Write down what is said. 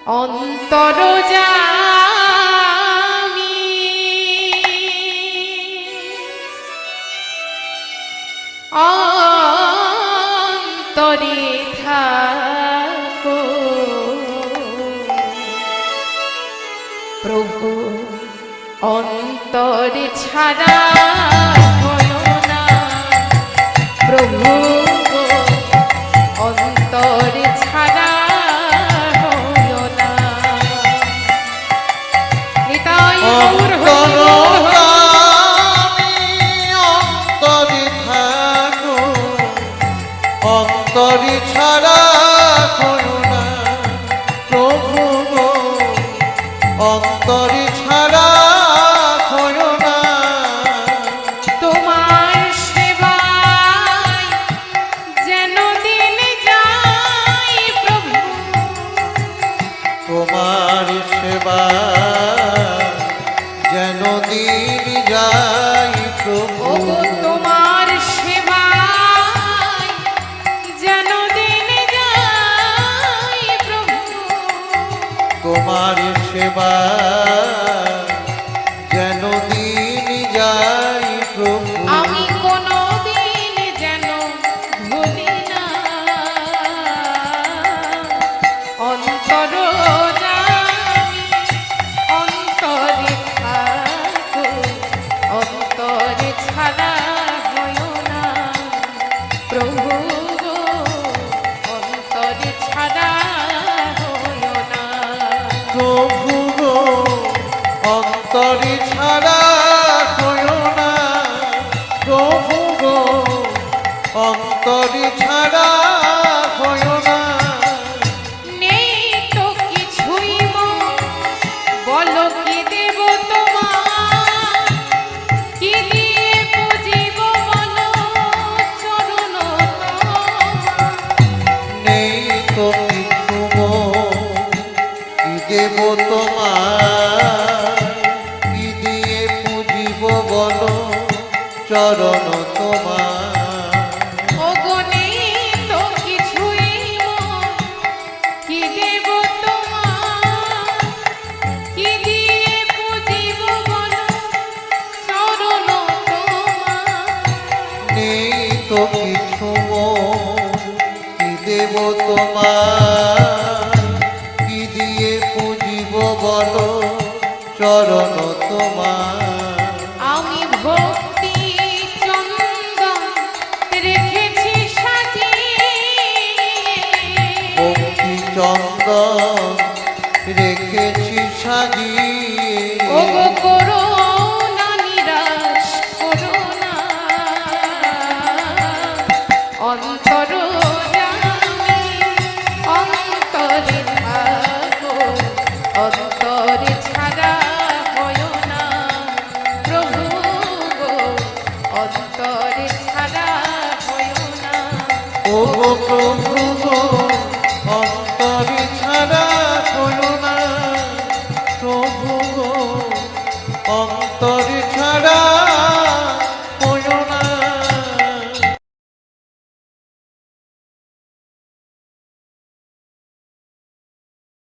অন্তরজামী অন্তরে থাকো প্রভু অন্তরে ছাড়া হয় না প্রভু অন্তরে ছাড়া অন্তরি ছাড়া হলো না প্রভু গো অন্তরি ছাড়া হলো না তোমার সেবায় যেন দিন যাই প্রভু তোমার সেবা যেন দিন যাই প্রভু তোমার সেবায় যেন দিন যাই প্রভু তোমার সেবা যেন দিন যাই প্রভু আমি কোনো দিন যেন ভুলি না অন্তরজামী অন্তরে থাকো অন্তরে ছাড়া হয় না প্রভু গো অন্তরে ছাড়া হয় না প্রভু গো অন্তরি ছাড়া হলো না প্রভু গো অন্তরি ছাড়া হলো না নেই তো কিছুই বলো কি দেব তোমার কি দিয়ে পুজিব বলো চরণ নেই তো কিছু কি দেব তোমার কি দিয়ে পুজিব বলো চরণ তোমার ওগো নেই তো কিছুই কি দেব তোমার কি দিয়ে পুজিব বলো চরণ তোমার নেই তো কিছু কি দেব তোমার কি দিয়ে পুজিব বলো চরণ তোমার আমি ভক্তি চন্দন রেখেছি সাজিয়ে ভক্তি চন্দন রেখেছি সাজিয়ে ওগো করো না নিরাশ করো না অন্তরজামী অন্তরে থাকো অন্তরে ছাড়া হয় না প্রভু গো অন্তরে ছাড়া হয় না ও গো প্রভু গো অন্তরি ছাড়া হলো না প্রভু গো অন্তরি ছাড়া